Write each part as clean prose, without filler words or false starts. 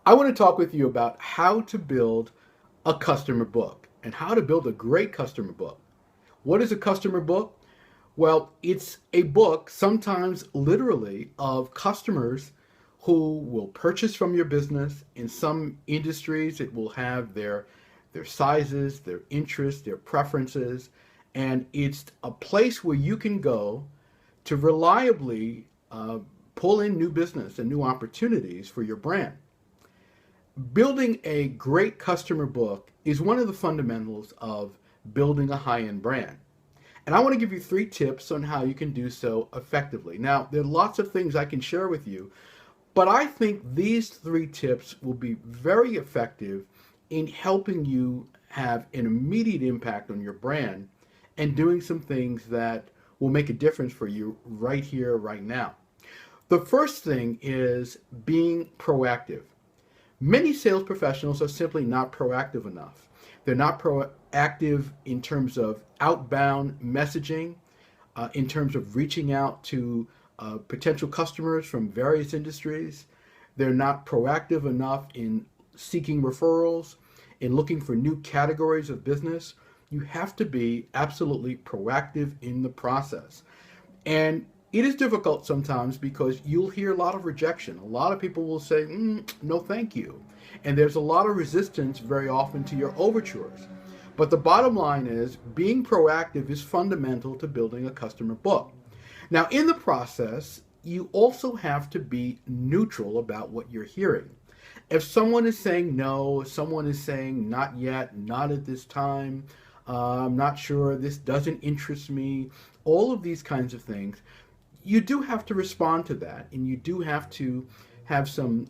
I want to talk with you about how to build a customer book and how to build a great customer book. What is a customer book? Well, it's a book, sometimes literally, of customers who will purchase from your business. In some industries, it will have their sizes, their interests, their preferences, and it's a place where you can go to reliably pull in new business and new opportunities for your brand. Building a great customer book is one of the fundamentals of building a high-end brand. And I want to give you 3 tips on how you can do so effectively. Now, there are lots of things I can share with you, but I think these 3 tips will be very effective in helping you have an immediate impact on your brand and doing some things that will make a difference for you right here, right now. The first thing is being proactive. Many sales professionals are simply not proactive enough. They're not proactive in terms of outbound messaging, in terms of reaching out to potential customers from various industries. They're not proactive enough in seeking referrals, in looking for new categories of business. You have to be absolutely proactive in the process. And it is difficult sometimes because you'll hear a lot of rejection. A lot of people will say, no, thank you. And there's a lot of resistance very often to your overtures. But the bottom line is being proactive is fundamental to building a customer book. Now, in the process, you also have to be neutral about what you're hearing. If someone is saying no, if someone is saying not yet, not at this time, I'm not sure, this doesn't interest me, all of these kinds of things, you do have to respond to that, and you do have to have some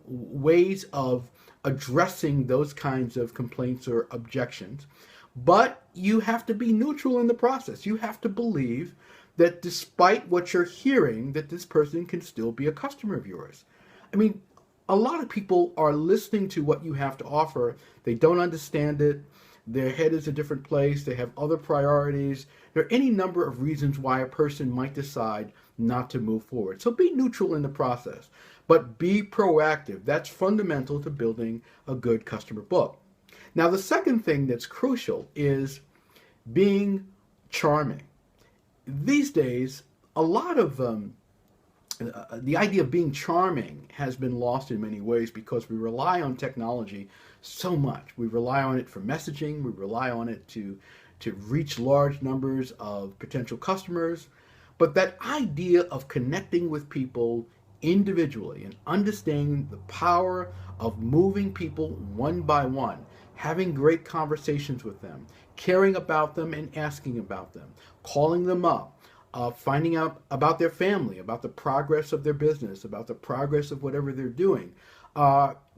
ways of addressing those kinds of complaints or objections. But you have to be neutral in the process. You have to believe that despite what you're hearing, that this person can still be a customer of yours. I mean, a lot of people are listening to what you have to offer. They don't understand it. Their head is a different place. They have other priorities. There are any number of reasons why a person might decide not to move forward. So be neutral in the process, but be proactive. That's fundamental to building a good customer book. Now, the second thing that's crucial is being charming. These days, a lot of the idea of being charming has been lost in many ways because we rely on technology so much. We rely on it for messaging. We rely on it to reach large numbers of potential customers. But that idea of connecting with people individually and understanding the power of moving people one by one, having great conversations with them, caring about them and asking about them, calling them up, finding out about their family, about the progress of their business, about the progress of whatever they're doing,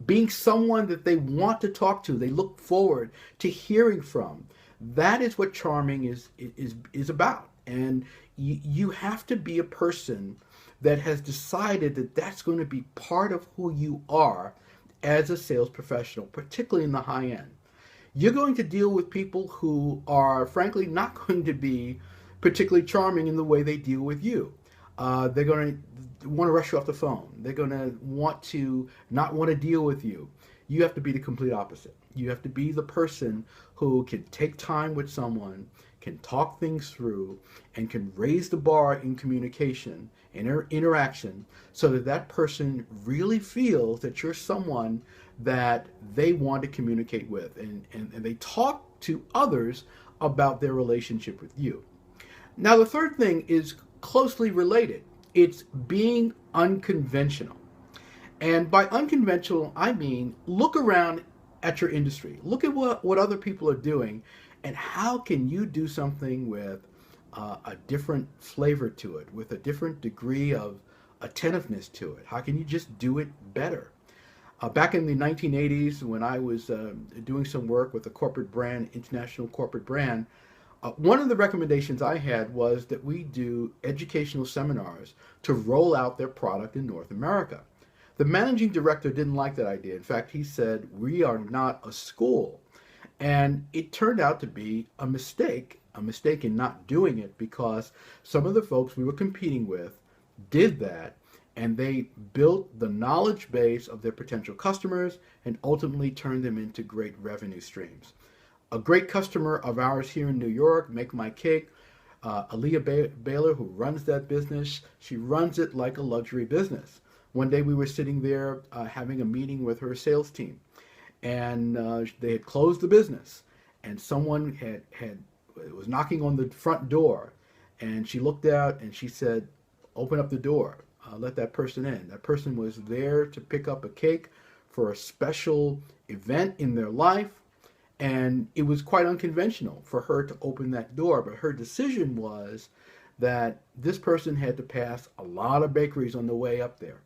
being someone that they want to talk to, they look forward to hearing from. That is what charming is about. And you have to be a person that has decided that that's going to be part of who you are as a sales professional, particularly in the high end. You're going to deal with people who are, frankly, not going to be particularly charming in the way they deal with you. They're going to want to rush you off the phone. They're going to want to not want to deal with you. You have to be the complete opposite. You have to be the person who can take time with someone, can talk things through, and can raise the bar in communication and interaction so that that person really feels that you're someone that they want to communicate with, and they talk to others about their relationship with you. Now, the third thing is closely related. It's being unconventional. And by unconventional, I mean look around at your industry. Look at what other people are doing, and how can you do something with a different flavor to it, with a different degree of attentiveness to it? How can you just do it better? Back in the 1980s, when I was doing some work with a corporate brand, international corporate brand, one of the recommendations I had was that we do educational seminars to roll out their product in North America. The managing director didn't like that idea. In fact, he said, we are not a school. And it turned out to be a mistake in not doing it because some of the folks we were competing with did that, and they built the knowledge base of their potential customers and ultimately turned them into great revenue streams. A great customer of ours here in New York, Make My Cake, Aaliyah Baylor, who runs that business, she runs it like a luxury business. One day we were sitting there having a meeting with her sales team, and they had closed the business, and someone had was knocking on the front door, and she looked out and she said, "Open up the door, let that person in." That person was there to pick up a cake for a special event in their life, and it was quite unconventional for her to open that door, but her decision was that this person had to pass a lot of bakeries on the way up there.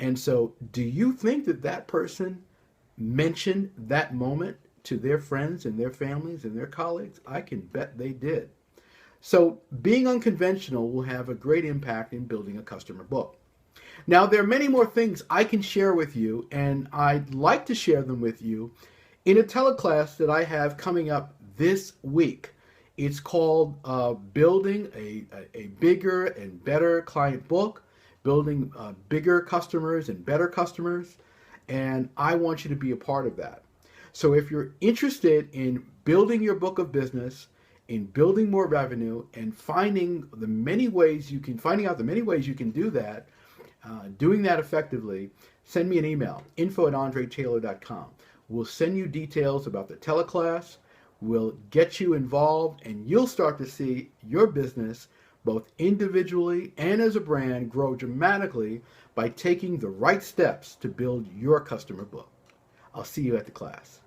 And so, do you think that that person mentioned that moment to their friends and their families and their colleagues? I can bet they did. So, being unconventional will have a great impact in building a customer book. Now, there are many more things I can share with you, and I'd like to share them with you in a teleclass that I have coming up this week. It's called Building a Bigger and Better Client Book, Building Bigger Customers and Better Customers, and I want you to be a part of that. So if you're interested in building your book of business, in building more revenue, and finding out the many ways you can do that, doing that effectively, send me an email, info@andretaylor.com. We'll send you details about the teleclass. We'll get you involved, and you'll start to see your business, both individually and as a brand, grow dramatically by taking the right steps to build your customer book. I'll see you at the class.